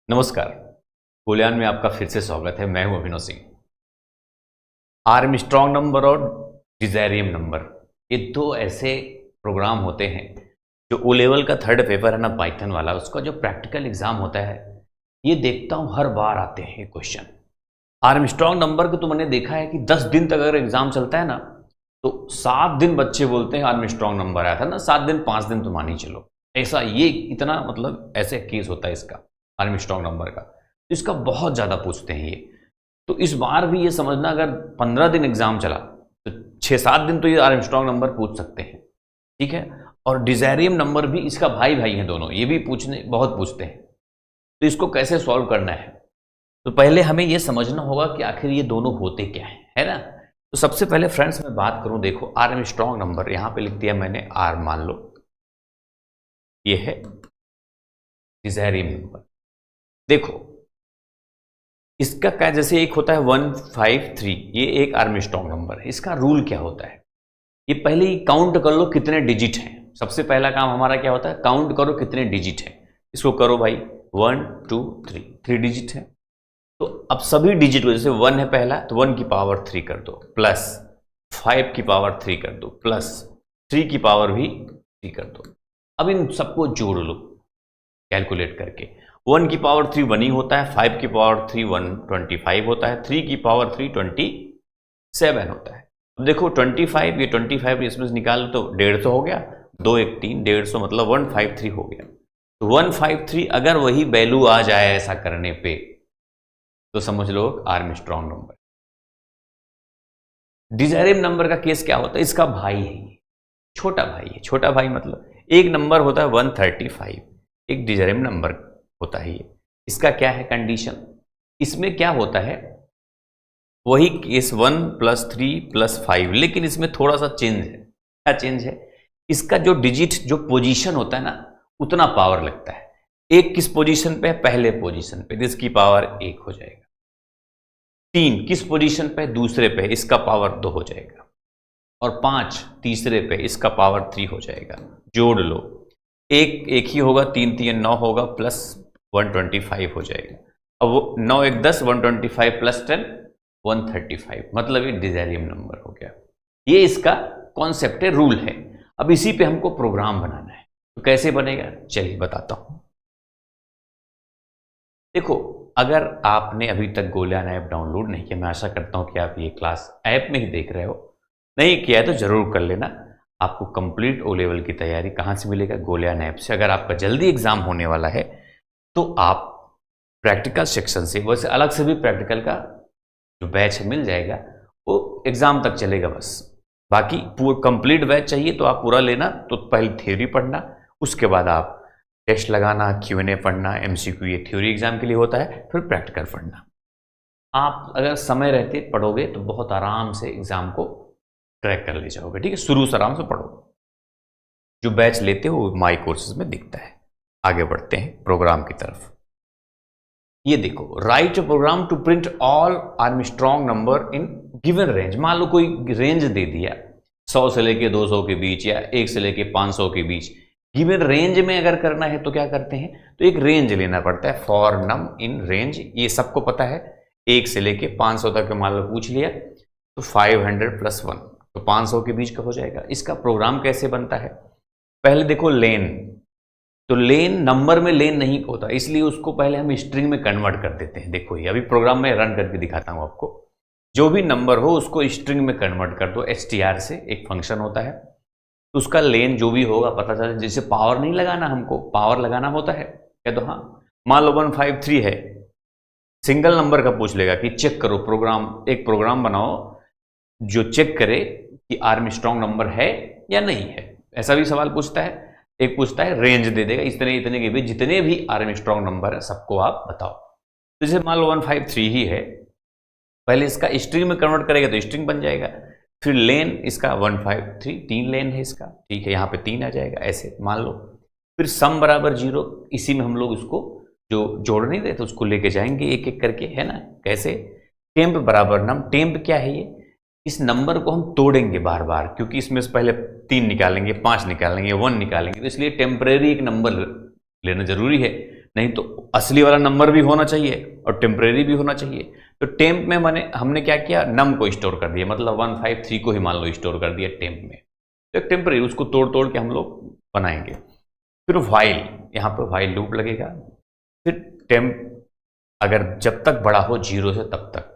नमस्कार। गोलियान में आपका फिर से स्वागत है। मैं हूं अभिनव सिंह। आर्मस्ट्रांग नंबर और डिजायरियम नंबर, ये दो ऐसे प्रोग्राम होते हैं जो ओ लेवल का थर्ड पेपर है ना, पाइथन वाला, उसका जो प्रैक्टिकल एग्जाम होता है, ये देखता हूं हर बार आते हैं ये क्वेश्चन। आर्मस्ट्रांग नंबर को तो मैंने देखा है कि 10 दिन तक अगर एग्जाम चलता है ना, तो 7 दिन बच्चे बोलते हैं आर्मस्ट्रांग नंबर आया था ना, 7 दिन 5 दिन तो मान ही चलो। ऐसा ये इतना मतलब ऐसे केस होता है इसका आर्मस्ट्रांग नंबर का, तो इसका बहुत ज़्यादा पूछते हैं ये। तो इस बार भी ये समझना, अगर 15 दिन एग्जाम चला तो 6-7 दिन तो ये आर्मस्ट्रांग नंबर पूछ सकते हैं, ठीक है। और डिजायरियम नंबर भी इसका भाई भाई हैं दोनों, ये भी बहुत पूछते हैं। तो इसको कैसे सॉल्व करना है, तो पहले हमें ये समझना होगा कि आखिर ये दोनों होते क्या है ना। तो सबसे पहले फ्रेंड्स मैं बात करूं, देखो आर्मस्ट्रांग नंबर यहां पे लिख दिया मैंने, आर मान लो, ये है डिजायरियम नंबर। देखो इसका क्या, जैसे एक होता है 153, ये एक आर्मस्ट्रांग नंबर है। इसका रूल क्या होता है, ये पहले ही काउंट कर लो कितने डिजिट हैं। सबसे पहला काम हमारा क्या होता है, काउंट करो कितने डिजिट हैं। इसको करो भाई 1 2 3 डिजिट है। तो अब सभी डिजिट को, जैसे 1 है पहला तो 1 की पावर 3 कर दो, प्लस 5 की पावर 3 कर दो, प्लस 3 की पावर भी 3 कर दो। अब इन सबको जोड़ लो कैलकुलेट करके। 1 की पावर 3 1 ही होता है, 5 की पावर 3 125 होता है, 3 की पावर 3 27 होता है। अब देखो 25, ये 25 इसमें से निकाल तो 150 हो गया, 2 1 3 150 मतलब 153 हो गया। तो 153 अगर वही वैल्यू आ जाए ऐसा करने पे, तो समझ लो आर्मस्ट्रांग नंबर। डिजायरियम नंबर का केस क्या होता है, इसका भाई है, छोटा भाई है। छोटा भाई मतलब एक नंबर होता है 135, एक डिजायरियम नंबर होता है ये। इसका क्या है कंडीशन, इसमें क्या होता है वही केस 1 + 3 + 5, लेकिन इसमें थोड़ा सा चेंज है। क्या चेंज है, इसका जो डिजिट जो पोजीशन होता है ना, उतना पावर लगता है। एक किस पोजीशन पे, पहले पोजीशन पे, इसकी पावर 1 हो जाएगा। 3 किस पोजीशन पे, दूसरे पे, इसका पावर 2 हो जाएगा। और 5 तीसरे पे, इसका पावर 3 हो जाएगा। जोड़ लो, एक ही होगा, 3 3 9 होगा, प्लस 125 हो जाएगा। अब वो 9 1 10, 125 + 10 135, मतलब ये डिजायरियम नंबर हो गया। ये इसका कॉन्सेप्ट है, रूल है। अब इसी पे हमको प्रोग्राम बनाना है, तो कैसे बनेगा चलिए बताता हूं। देखो अगर आपने अभी तक गोलियान ऐप डाउनलोड नहीं किया, मैं आशा करता हूं कि आप ये क्लास ऐप में ही देख रहे हो, नहीं किया है तो जरूर कर लेना। आपको कंप्लीट ओ लेवल की तैयारी कहाँ से मिलेगा, गोलियान ऐप से। अगर आपका जल्दी एग्जाम होने वाला है तो आप प्रैक्टिकल सेक्शन से, वैसे अलग से भी प्रैक्टिकल का जो बैच मिल जाएगा, वो एग्जाम तक चलेगा बस। बाकी पूरा कंप्लीट बैच चाहिए तो आप पूरा लेना। तो पहले थ्योरी पढ़ना, उसके बाद आप टेस्ट लगाना, Q&A पढ़ना, MCQ, ये थ्योरी एग्जाम के लिए होता है, फिर प्रैक्टिकल पढ़ना। आप अगर समय रहते पढ़ोगे तो बहुत आराम से एग्जाम को क्रैक कर ले जाओगे, ठीक है। शुरू से आराम से पढ़ो, जो बैच लेते हो माई कोर्सेज में दिखता है। आगे बढ़ते हैं प्रोग्राम की तरफ। ये देखो, write program to print all Armstrong number in given range. मान लो कोई रेंज दे दिया 100 से लेके 200 के बीच, या 1 से लेके 500 के बीच। गिवन रेंज में अगर करना है तो क्या करते हैं, तो एक रेंज लेना पड़ता है, फॉर नम इन रेंज, ये सबको पता है। 1 से लेके 500 तक मान लो पूछ लिया, तो 500 + 1 तो 500 के बीच का हो जाएगा। इसका प्रोग्राम कैसे बनता है, पहले देखो लेन, तो लेन नंबर में लेन नहीं होता, इसलिए उसको पहले हम स्ट्रिंग में कन्वर्ट कर देते हैं। देखो ये अभी प्रोग्राम में रन करके दिखाता हूं आपको। जो भी नंबर हो उसको स्ट्रिंग में कन्वर्ट कर दो, str से एक फंक्शन होता है, तो उसका लेन जो भी होगा पता चले। जैसे पावर नहीं लगाना, हमको पावर लगाना होता है क्या, तो हाँ मान लो 153 है, सिंगल नंबर का पूछ लेगा कि चेक करो प्रोग्राम, एक प्रोग्राम बनाओ जो चेक करे कि आर्मस्ट्रांग नंबर है या नहीं है, ऐसा भी सवाल पूछता है। एक पूछता है रेंज दे देगा, इतने इतने के बीच जितने भी आर्मस्ट्रांग नंबर है सबको आप बताओ। तो जैसे मान लो 153 ही है, पहले इसका स्ट्रिंग में कन्वर्ट करेगा तो स्ट्रिंग बन जाएगा, फिर लेन इसका 153, 3 लेन है इसका, ठीक है, यहाँ पे 3 आ जाएगा, ऐसे मान लो। फिर सम बराबर 0, इसी में हम लोग इसको जो जोड़ नहीं देते उसको लेके जाएंगे एक एक करके, है ना। कैसे, टेम्प बराबर नम, टेम्प क्या है ये, इस नंबर को हम तोड़ेंगे बार बार, क्योंकि इसमें से पहले 3 निकालेंगे, 5 निकालेंगे, 1 निकालेंगे, तो इसलिए टेम्परेरी एक नंबर लेना जरूरी है, नहीं तो असली वाला नंबर भी होना चाहिए और टेम्परेरी भी होना चाहिए। तो टेम्प में हमने क्या किया, नम को स्टोर कर दिया, मतलब 153 को ही मान लो स्टोर कर दिया टेम्प में। तो एक टेम्परेरी उसको तोड़ तोड़ के हम लोग बनाएंगे। फिर वाइल, यहाँ पर वाइल लूप लगेगा। फिर टेम्प अगर जब तक बड़ा हो 0 से तब तक।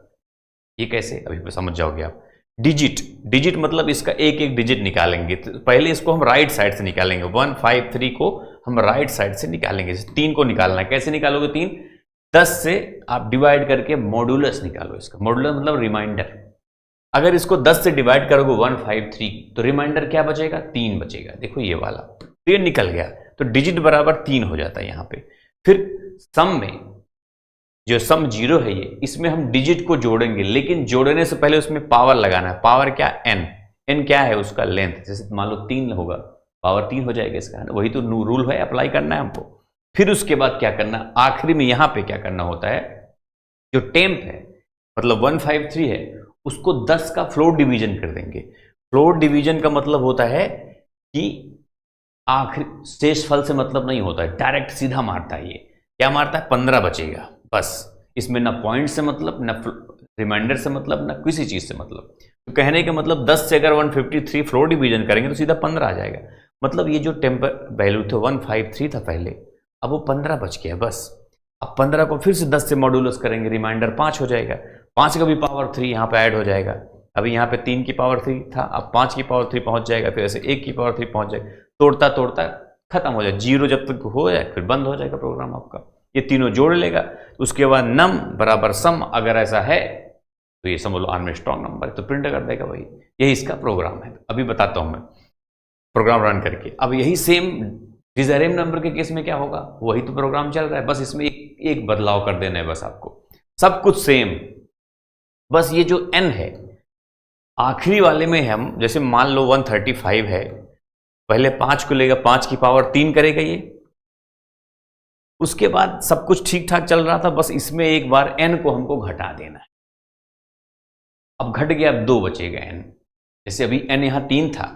ये कैसे, अभी समझ जाओगे आप। डिजिट मतलब इसका एक एक डिजिट निकालेंगे। तो पहले इसको हम राइट साइड से निकालेंगे, 153 को हम राइट साइड से निकालेंगे। 3 को निकालना है, कैसे निकालोगे 3? 10 से आप डिवाइड करके मॉड्यूलस निकालो इसका। मॉड्यूलस मतलब रिमाइंडर। अगर इसको 10 से डिवाइड करोगे 153, तो रिमाइंडर क्या बचेगा? 3 बचेगा। देखो ये वाला, तो ये निकल गया। तो डिजिट बराबर 3 हो जाता है यहाँ पे। फिर सम में, जो सम 0 है ये, इसमें हम डिजिट को जोड़ेंगे, लेकिन जोड़ने से पहले उसमें पावर लगाना है। पावर क्या? n क्या है उसका? लेंथ। जैसे मान लो 3 होगा, पावर 3 हो जाएगा इसका, है ना? वही तो रूल है, अप्लाई करना है हमको। फिर उसके बाद क्या करना, आखिरी में यहाँ पे क्या करना होता है, जो टेम्प है मतलब 153 है, उसको 10 का फ्लोर डिवीजन कर देंगे। फ्लोर डिवीजन का मतलब होता है कि आखिरी शेषफल से मतलब नहीं होता है, डायरेक्ट सीधा मारता है। ये क्या मारता है? 15 बचेगा बस। इसमें ना पॉइंट से मतलब, ना रिमाइंडर से मतलब, ना किसी चीज से मतलब। तो कहने का मतलब 10 से अगर 153 फ्लोर डिवीजन करेंगे तो सीधा 15 आ जाएगा। मतलब ये जो टेम्पर वैल्यू थे 153 था पहले, अब वो 15 बच गया बस। अब 15 को फिर से 10 से मॉड्यूलस करेंगे, रिमाइंडर 5 हो जाएगा। 5 का भी पावर 3 यहाँ पे ऐड हो जाएगा। अभी यहाँ पे 3 की पावर 3 था, अब 5 की पावर 3 पहुंच जाएगा, फिर ऐसे 1 की पावर 3 पहुंच जाएगा। तोड़ता तोड़ता खत्म हो जाए, 0 जब तक हो जाए फिर बंद हो जाएगा प्रोग्राम आपका। ये तीनों जोड़ लेगा। उसके बाद नम बराबर सम, अगर ऐसा है तो ये समझ लो आर्मस्ट्रांग नंबर है, तो प्रिंट कर देगा भाई। यही इसका प्रोग्राम है। अभी बताता हूं मैं प्रोग्राम रन करके। अब यही सेम डिजायरेबल नंबर के केस में क्या होगा, वही तो प्रोग्राम चल रहा है, बस इसमें एक बदलाव कर देना है बस आपको, सब कुछ सेम। बस ये जो n है आखिरी वाले में हम, जैसे मान लो 135 है, पहले 5 को लेगा, 5 की पावर 3 करेगा ये। उसके बाद सब कुछ ठीक ठाक चल रहा था, बस इसमें एक बार n को हमको घटा देना है। अब घट गया, अब 2 बचेगा n। जैसे अभी n यहां 3 था,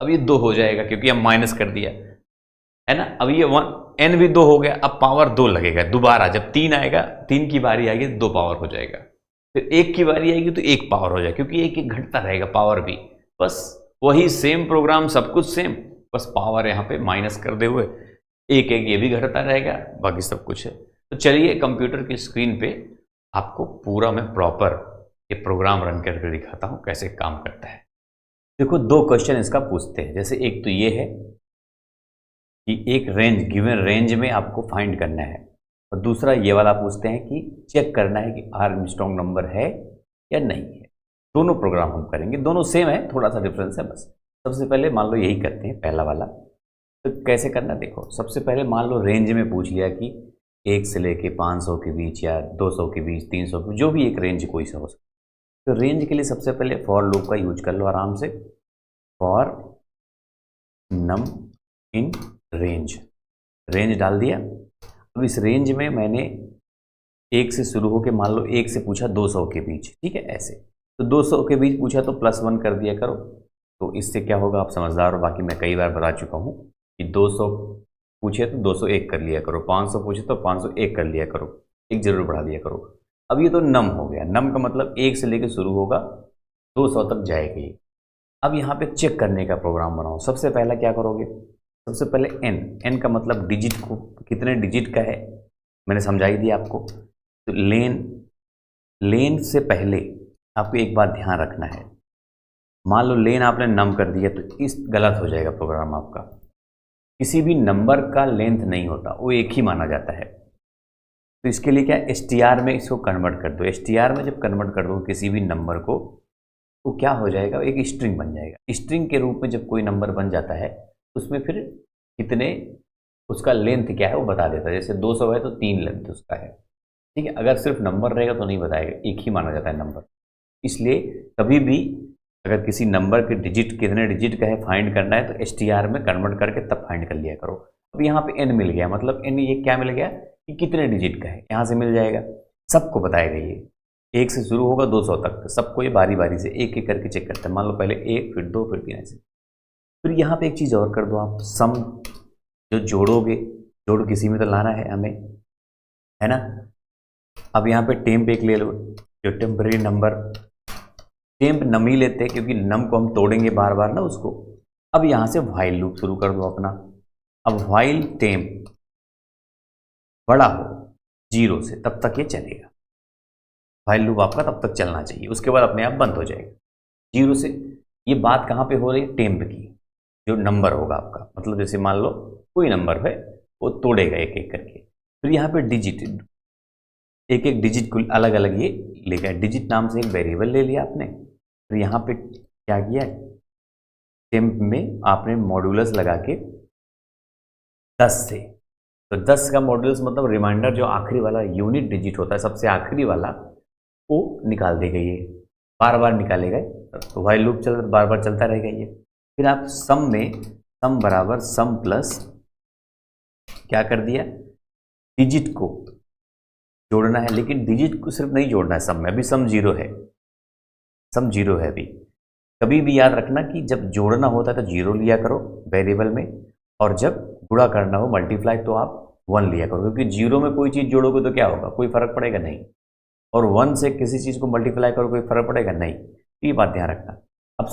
अब ये 2 हो जाएगा क्योंकि हम माइनस कर दिया, है ना। अब ये n भी 2 हो गया, अब पावर 2 लगेगा दोबारा। जब 3 आएगा, 3 की बारी आएगी तो 2 पावर हो जाएगा। फिर 1 की बारी आएगी तो 1 पावर हो जाएगा, क्योंकि एक एक घटता रहेगा पावर भी। बस वही सेम प्रोग्राम, सब कुछ सेम, बस पावर यहाँ पे माइनस कर दे हुए एक एक ये भी घटता रहेगा, बाकी सब कुछ है। तो चलिए कंप्यूटर की स्क्रीन पे आपको पूरा मैं प्रॉपर ये प्रोग्राम रन करके दिखाता हूँ कैसे काम करता है। देखो 2 क्वेश्चन इसका पूछते हैं। जैसे एक तो ये है कि एक रेंज, गिवन रेंज में आपको फाइंड करना है, और दूसरा ये वाला पूछते हैं कि चेक करना है कि आर्मस्ट्रांग नंबर है या नहीं है। दोनों प्रोग्राम हम करेंगे, दोनों सेम है, थोड़ा सा डिफरेंस है बस। सबसे पहले मान लो यही करते हैं पहला वाला। तो कैसे करना देखो, सबसे पहले मान लो रेंज में पूछ लिया कि 1 से लेके 500 के बीच या 200 के बीच, 300 के, जो भी एक रेंज कोई सा हो सकता है। तो रेंज के लिए सबसे पहले फॉर लूप का यूज कर लो आराम से। For num in range, range डाल दिया। अब इस रेंज में मैंने 1 से शुरू होकर मान लो 1 से पूछा 200 के बीच, ठीक है ऐसे। तो 200 के बीच पूछा तो +1 कर दिया करो। तो इससे क्या होगा, आप समझदार हो। बाकी मैं कई बार बता चुका हूँ कि 200 पूछे तो 201 कर लिया करो, 500 पूछे तो 501 कर लिया करो, एक जरूर बढ़ा दिया करो। अब ये तो नम हो गया। नम का मतलब 1 से लेकर शुरू होगा, 200 तक जाएगा ये। अब यहाँ पे चेक करने का प्रोग्राम बनाओ। सबसे पहला क्या करोगे, सबसे पहले n का मतलब डिजिट को, कितने डिजिट का है मैंने समझा ही दिया आपको। तो लेन से पहले आपको एक बात ध्यान रखना है। मान लो लेन आपने नम कर दिया तो इस गलत हो जाएगा प्रोग्राम आपका। किसी भी नंबर का लेंथ नहीं होता, वो एक ही माना जाता है। तो इसके लिए क्या, str में इसको कन्वर्ट कर दो। str में जब कन्वर्ट कर दो किसी भी नंबर को, तो क्या हो जाएगा, एक स्ट्रिंग बन जाएगा। स्ट्रिंग के रूप में जब कोई नंबर बन जाता है उसमें फिर कितने, उसका लेंथ क्या है वो बता देता है। जैसे 200 है तो 3 लेंथ उसका है, ठीक है। अगर सिर्फ नंबर रहेगा तो नहीं बताएगा, एक ही माना जाता है नंबर। इसलिए कभी भी अगर किसी नंबर के डिजिट, कितने डिजिट का है फाइंड करना है, तो str में कन्वर्ट करके तब फाइंड कर लिया करो। अब यहाँ पे n मिल गया, मतलब n ये क्या मिल गया कि कितने डिजिट का है, यहाँ से मिल जाएगा। सबको बताएगा ये 1 से शुरू होगा 200 तक, तो सबको ये बारी बारी से एक एक करके चेक करता है। मान लो पहले 1, फिर 2, फिर 3 ऐसे। फिर यहाँ पे एक चीज़ और कर दो आप, सम जो जोड़ोगे, जोड़ किसी में तो लाना है हमें, है ना। अब यहाँ पे टेम्प एक ले लो, जो टेम्परेरी नंबर, टेम्प नम ही लेते हैं क्योंकि नम को हम तोड़ेंगे बार बार ना उसको। अब यहाँ से व्हाइल लूप शुरू कर दो अपना। अब व्हाइल टेम्प बड़ा हो 0 से तब तक ये चलेगा, व्हाइल लूप आपका तब तक चलना चाहिए, उसके बाद अपने आप बंद हो जाएगा 0 से। ये बात कहाँ पे हो रही है, टेम्प की। जो नंबर होगा आपका, मतलब जैसे मान लो कोई नंबर है, वो तोड़ेगा एक एक करके, फिर यहाँ पे डिजिट, एक एक डिजिट को अलग अलग ये लेगा। डिजिट नाम से एक वेरिएबल ले लिया आपने, फिर यहाँ पे क्या किया, टेम्प में आपने मॉड्यूलस लगा के 10 से, तो 10 का मॉड्यूलस मतलब रिमाइंडर, जो आखिरी वाला यूनिट डिजिट होता है सबसे आखिरी वाला, वो निकाल देगा ये, बार बार निकालेगा। तो व्हाइल लूप चल बार बार चलता रहेगा ये। फिर आप सम में, सम बराबर सम प्लस क्या कर दिया, डिजिट को जोड़ना है, लेकिन डिजिट को सिर्फ नहीं जोड़ना है सम में, अभी सम 0 है, सम 0 है अभी। कभी भी याद रखना कि जब जोड़ना होता है तो 0 लिया करो वेरिएबल में, और जब गुणा करना हो मल्टीप्लाई तो आप 1 लिया करो, क्योंकि 0 में कोई चीज़ जोड़ोगे तो क्या होगा, कोई फर्क पड़ेगा नहीं, और 1 से किसी चीज़ को मल्टीप्लाई करो कोई फर्क पड़ेगा नहीं। तो ये बात ध्यान रखना। अब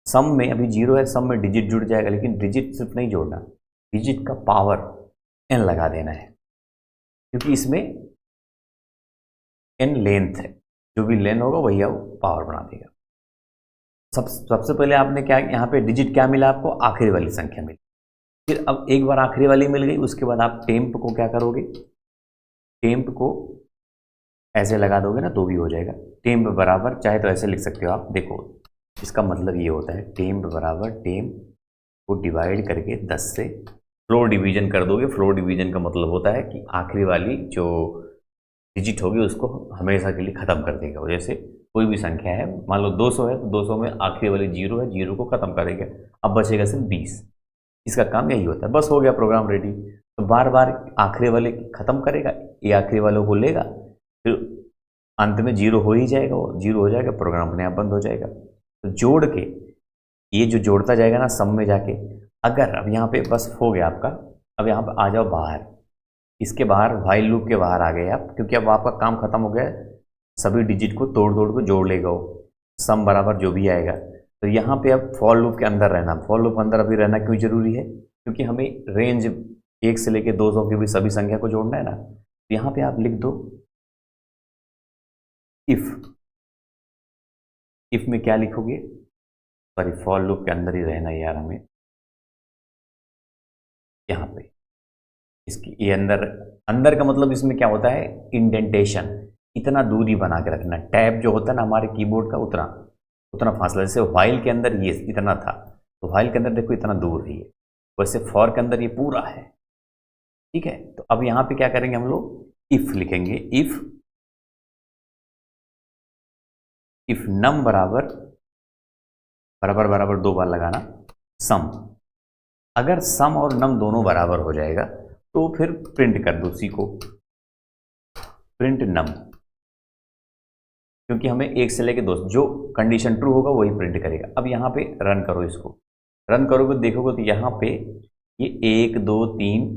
सम में अभी 0 है, सम में डिजिट जुड़ जाएगा, लेकिन डिजिट सिर्फ नहीं जोड़ना, डिजिट का पावर n लगा देना है, क्योंकि इसमें n लेंथ है, जो भी लेंथ होगा वही वो पावर बना देगा। सबसे पहले आपने क्या, यहाँ पे डिजिट क्या मिला आपको, आखिरी वाली संख्या मिली। फिर अब एक बार आखिरी वाली मिल गई, उसके बाद आप टेम्प को क्या करोगे, टेम्प को ऐसे लगा दोगे ना तो भी हो जाएगा। टेम्प बराबर, चाहे तो ऐसे लिख सकते हो आप, देखो इसका मतलब ये होता है, टेम्प बराबर टेम्प को डिवाइड करके 10 से फ्लोर डिवीजन कर दोगे। फ्लोर डिवीजन का मतलब होता है कि आखिरी वाली जो डिजिट होगी उसको हमेशा के लिए ख़त्म कर देगा। जैसे कोई भी संख्या है, मान लो 200 है, तो 200 में आखिरी वाली 0 है, 0 को ख़त्म करेगा, अब बचेगा सिर्फ 20। इसका काम यही होता है, बस हो गया प्रोग्राम रेडी। तो बार बार आखिरी वाले ख़त्म करेगा, ये आखिरी वालों को लेगा, फिर अंत में 0 हो ही जाएगा, वो 0 हो जाएगा, प्रोग्राम अपने आप बंद हो जाएगा। तो जोड़ के ये जो जोड़ता जाएगा ना सम में जाके, अगर अब यहाँ पे बस हो गया आपका, अब यहाँ पे आ जाओ बाहर, इसके बाहर व्हाइल लूप के बाहर आ गए आप, क्योंकि अब आपका काम खत्म हो गया है, सभी डिजिट को तोड़ तोड़ को जोड़ लेगा वो, सम बराबर जो भी आएगा। तो यहाँ पे अब फॉर लूप के अंदर रहना, फॉर लूप के अंदर अभी रहना क्यों जरूरी है, क्योंकि हमें रेंज 1 से लेकर 200 की भी सभी संख्या को जोड़ना है ना। तो यहाँ पे आप लिख दो इफ में क्या लिखोगे, सॉरी फॉर लूप के अंदर ही रहना है यार हमें, यहाँ पे इसकी ये अंदर, अंदर का मतलब इसमें क्या होता है, इंडेंटेशन, इतना दूरी बना के रखना। टैब जो होता है ना हमारे कीबोर्ड का, उतना उतना फासला, जैसे व्हाइल के अंदर ये इतना था, तो व्हाइल के अंदर देखो इतना दूर है ये, वैसे फॉर के अंदर ये पूरा है, ठीक है। तो अब यहाँ पे क्या करेंगे हम लोग, इफ लिखेंगे, इफ नम बराबर बराबर बराबर 2 बार लगाना सम, अगर सम और नम दोनों बराबर हो जाएगा तो फिर प्रिंट कर दो सी को, प्रिंट नम, क्योंकि हमें 1 से लेके 2, जो कंडीशन ट्रू होगा वही प्रिंट करेगा। अब यहाँ पे रन करो, इसको रन करोगे देखोगे तो यहाँ पे ये 1 2 3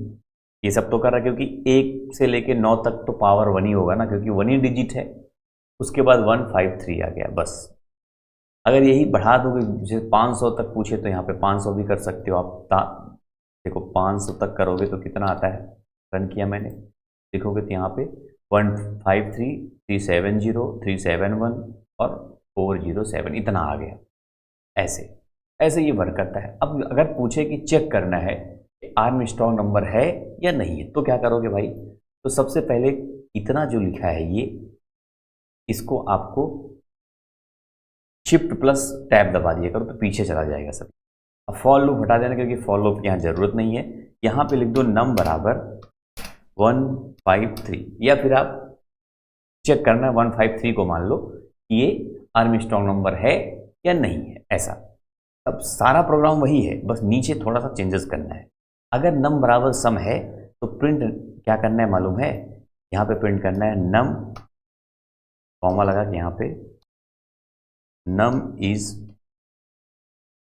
ये सब तो कर रहा है, क्योंकि 1 से लेके 9 तक तो पावर 1 ही होगा ना, क्योंकि 1 ही डिजिट है। उसके बाद 153 आ गया बस। अगर यही बढ़ा दोगे, जैसे 500 तक पूछे तो यहाँ पे 500 भी कर सकते हो आप। देखो 500 तक करोगे तो कितना आता है, रन किया मैंने, देखोगे तो यहाँ पे 153 370 371 और 407 इतना आ गया। ऐसे ऐसे ये वर्क करता है। अब अगर पूछे कि चेक करना है आर्मस्ट्रॉन्ग नंबर है या नहीं है, तो क्या करोगे भाई, तो सबसे पहले इतना जो लिखा है ये, इसको आपको शिफ्ट प्लस टैब दबा दिया करो तो पीछे चला जाएगा सभी। अब फॉर लूप हटा देना, क्योंकि फॉर लूप की यहाँ जरूरत नहीं है। यहाँ पे लिख दो नम बराबर 153, या फिर आप चेक करना है 153 को मान लो ये आर्मस्ट्रॉन्ग नंबर है या नहीं है, ऐसा। अब सारा प्रोग्राम वही है, बस नीचे थोड़ा सा चेंजेस करना है। अगर नम बराबर सम है तो प्रिंट क्या करना है मालूम है, यहाँ पे प्रिंट करना है नम, कॉमा लगा के यहाँ पे नम इज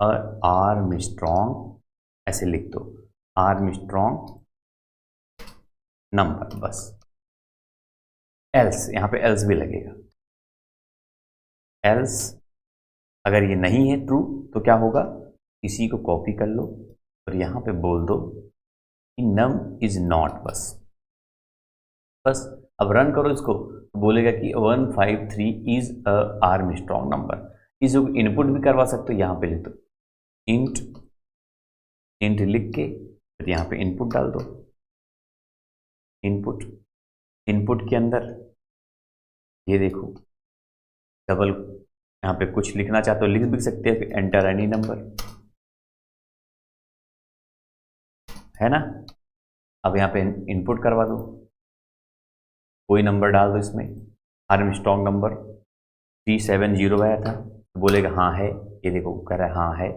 आर्मस्ट्रॉन्ग, ऐसे लिख दो आर्मस्ट्रॉन्ग नंबर, बस। एल्स, यहां पे एल्स भी लगेगा। एल्स अगर ये नहीं है ट्रू तो क्या होगा, इसी को कॉपी कर लो और यहां पे बोल दो कि नम इज नॉट, बस। बस अब रन करो इसको तो बोलेगा कि 153 इज अ आर्मस्ट्रॉन्ग नंबर। इसको इनपुट भी करवा सकते हो, यहां पे लिख दो इंट, इंट लिख के फिर यहां पे इनपुट डाल दो। इनपुट, इनपुट के अंदर ये देखो डबल, यहाँ पे कुछ लिखना चाहते हो लिख भी सकते हैं, एंटर एनी नंबर, है ना। अब यहाँ पे इनपुट करवा दो, कोई नंबर डाल दो इसमें, आर्मस्ट्रॉन्ग नंबर 370 आया था तो बोलेगा हाँ है, ये देखो कह रहा है हाँ है।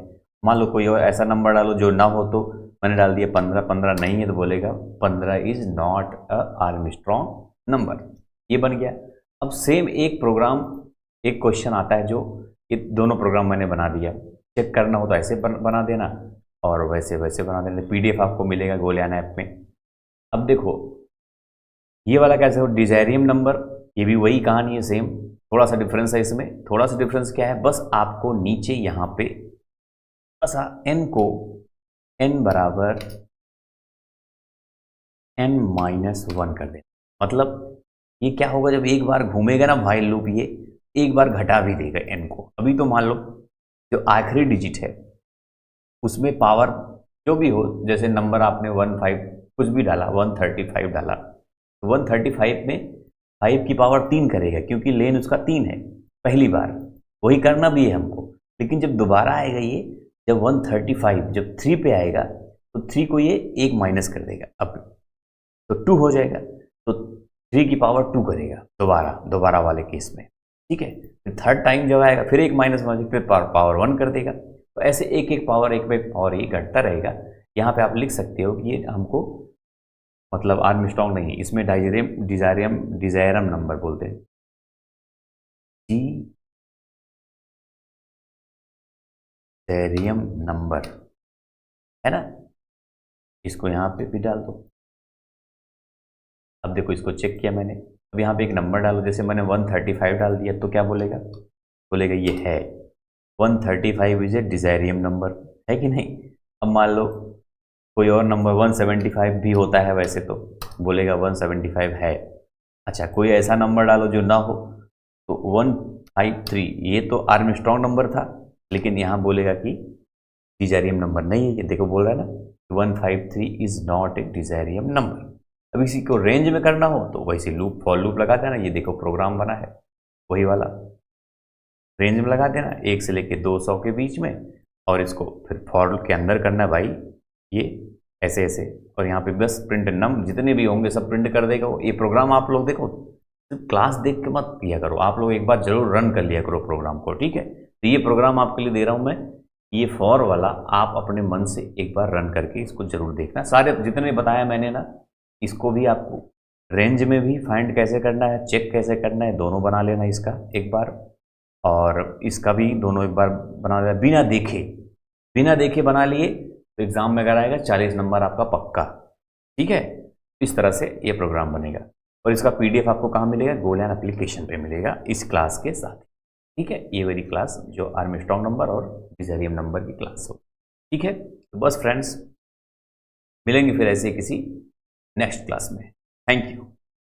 मान लो कोई और ऐसा नंबर डालो जो ना हो, तो मैंने डाल दिया 15, 15 नहीं है तो बोलेगा 15 is not a Armstrong number. ये बन गया। अब सेम एक प्रोग्राम, एक क्वेश्चन आता है जो ये दोनों प्रोग्राम मैंने बना दिया। चेक करना हो तो ऐसे बना देना और वैसे वैसे बना देना। पीडीएफ आपको मिलेगा गोलियान ऐप में। अब देखो ये वाला कैसे हो, डिजायरियम नंबर, ये भी वही कहानी है सेम, थोड़ा सा डिफरेंस है इसमें। थोड़ा सा डिफरेंस क्या है, बस आपको नीचे यहाँ पे बस n को n बराबर n-1 कर देना। मतलब ये क्या होगा, जब एक बार घूमेगा ना भाई लूप, ये एक बार घटा भी देगा n को। अभी तो मान लो जो आखिरी डिजिट है उसमें पावर जो भी हो, जैसे नंबर आपने 15 कुछ भी डाला, 135 डाला, तो 135 में 5 की पावर 3 करेगा क्योंकि लेन उसका 3 है पहली बार, वही करना भी है हमको। लेकिन जब दोबारा आएगा ये, जब 135 जब 3 पे आएगा तो 3 को ये 1 माइनस कर देगा, अब तो 2 हो जाएगा, तो 3 की पावर 2 करेगा दोबारा वाले केस में, ठीक है। फिर थर्ड टाइम जब आएगा फिर 1 माइनस, फिर पावर 1 कर देगा। तो ऐसे एक एक पावर ये घटता रहेगा। यहाँ पे आप लिख सकते हो कि ये हमको मतलब आर्मस्ट्रॉन्ग नहीं, इसमें डिजायरम नंबर बोलते हैं, डिजायरियम नंबर, है ना। इसको यहाँ पे भी डाल दो। अब देखो इसको चेक किया मैंने, अब यहाँ पे एक नंबर डालो, जैसे मैंने 135 डाल दिया तो क्या बोलेगा, बोलेगा ये है 135 इज ए डिजायरियम नंबर, है कि नहीं। अब मान लो कोई और नंबर 175 भी होता है वैसे तो बोलेगा 175 है। अच्छा कोई ऐसा नंबर डालो जो ना हो, तो 153, ये तो आर्मस्ट्रॉन्ग नंबर था लेकिन यहाँ बोलेगा कि डिजायरियम नंबर नहीं है। ये देखो बोल रहा है ना 153 इज नॉट ए डिजायरियम नंबर। अब इसी को रेंज में करना हो तो वैसे लूप फॉर लूप लगा देना, ये देखो प्रोग्राम बना है वही वाला, रेंज में लगा देना 1 से लेके 200 के बीच में, और इसको फिर फॉर के अंदर करना भाई ये ऐसे ऐसे, और यहाँ पे बस प्रिंट नम जितने भी होंगे सब प्रिंट कर देगा वो। ये प्रोग्राम आप लोग देखो, सिर्फ क्लास देख के मत किया करो, आप लोग एक बार जरूर रन कर लिया करो प्रोग्राम को, ठीक है। तो ये प्रोग्राम आपके लिए दे रहा हूँ मैं, ये फॉर वाला आप अपने मन से एक बार रन करके इसको जरूर देखना। सारे जितने बताया मैंने ना, इसको भी आपको रेंज में भी फाइंड कैसे करना है, चेक कैसे करना है, दोनों बना लेना इसका एक बार, और इसका भी दोनों एक बार बना लेना बिना देखे बना लिए तो एग्जाम में अगर आएगा 40 नंबर आपका पक्का, ठीक है। इस तरह से ये प्रोग्राम बनेगा, और इसका पीडीएफ आपको कहाँ मिलेगा, गोलियान एप्लीकेशन पे मिलेगा इस क्लास के साथ, ठीक है। ये वाली क्लास जो आर्मस्ट्रॉन्ग नंबर और डिजायरियम नंबर की क्लास हो, ठीक है। तो बस फ्रेंड्स मिलेंगे फिर ऐसे किसी नेक्स्ट क्लास में। Thank you.